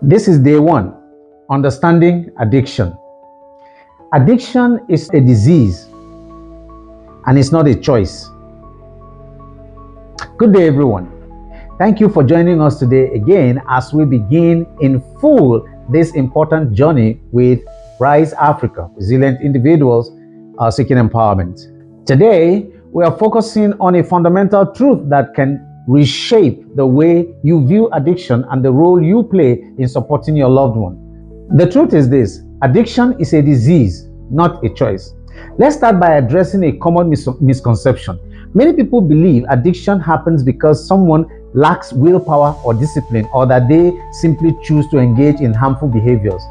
This is day one, understanding addiction. Addiction is a disease and it's not a choice. Good day, everyone. Thank you for joining us today again as we begin in full this important journey with Rise Africa, resilient individuals seeking empowerment. Today, we are focusing on a fundamental truth that can reshape the way you view addiction and the role you play in supporting your loved one. The truth is this: addiction is a disease, not a choice. Let's start by addressing a common misconception. Many people believe addiction happens because someone lacks willpower or discipline, or that they simply choose to engage in harmful behaviors.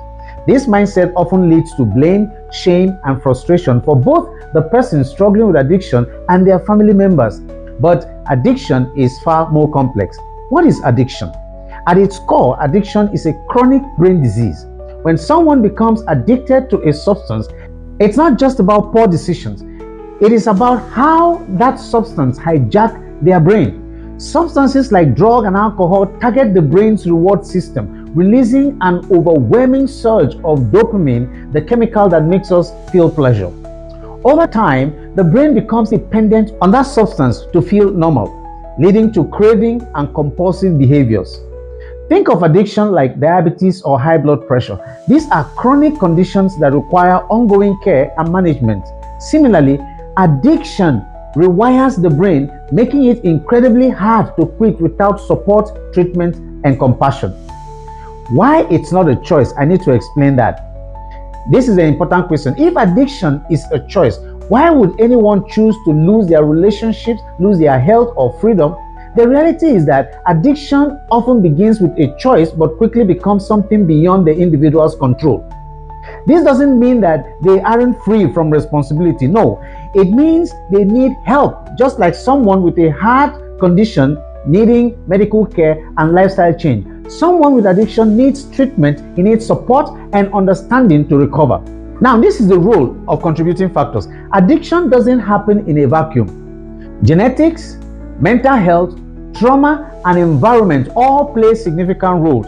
This mindset often leads to blame, shame, and frustration for both the person struggling with addiction and their family members. But addiction is far more complex. What is addiction? At its core, addiction is a chronic brain disease. When someone becomes addicted to a substance, it's not just about poor decisions. It is about how that substance hijacks their brain. Substances like drug and alcohol target the brain's reward system, releasing an overwhelming surge of dopamine, the chemical that makes us feel pleasure. Over time, the brain becomes dependent on that substance to feel normal, leading to craving and compulsive behaviors. Think of addiction like diabetes or high blood pressure. These are chronic conditions that require ongoing care and management. Similarly, addiction rewires the brain, making it incredibly hard to quit without support, treatment, and compassion. Why it's not a choice? I need to explain that. This is an important question. If addiction is a choice, why would anyone choose to lose their relationships, lose their health, or freedom? The reality is that addiction often begins with a choice but quickly becomes something beyond the individual's control. This doesn't mean that they aren't free from responsibility. No, it means they need help, just like someone with a heart condition needing medical care and lifestyle change. Someone with addiction needs treatment, he needs support and understanding to recover. Now, this is the role of contributing factors. Addiction doesn't happen in a vacuum. Genetics, mental health, trauma, and environment all play significant roles.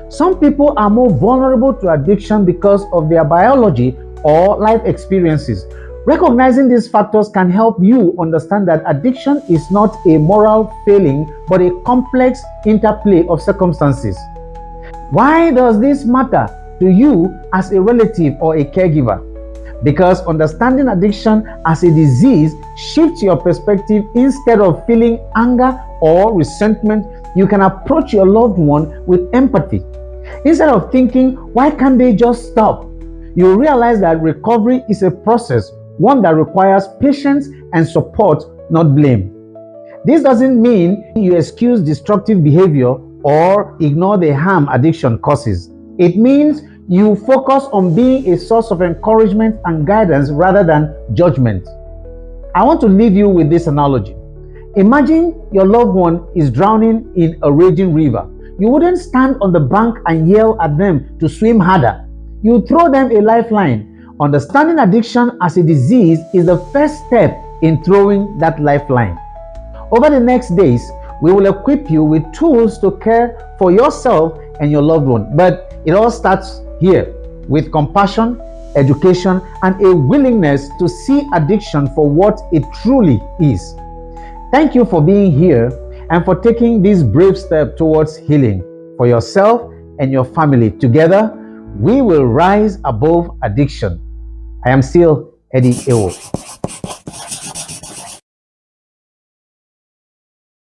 Some people are more vulnerable to addiction because of their biology or life experiences. Recognizing these factors can help you understand that addiction is not a moral failing, but a complex interplay of circumstances. Why does this matter to you as a relative or a caregiver? Because understanding addiction as a disease shifts your perspective. Instead of feeling anger or resentment, you can approach your loved one with empathy. Instead of thinking, why can't they just stop? You realize that recovery is a process, one that requires patience and support, not blame. This doesn't mean you excuse destructive behavior or ignore the harm addiction causes. It means you focus on being a source of encouragement and guidance rather than judgment. I want to leave you with this analogy. Imagine your loved one is drowning in a raging river. You wouldn't stand on the bank and yell at them to swim harder. You throw them a lifeline. Understanding addiction as a disease is the first step in throwing that lifeline. Over the next days, we will equip you with tools to care for yourself and your loved one. But it all starts here with compassion, education, and a willingness to see addiction for what it truly is. Thank you for being here and for taking this brave step towards healing for yourself and your family. Together, we will rise above addiction. I am still Eddie Ewo.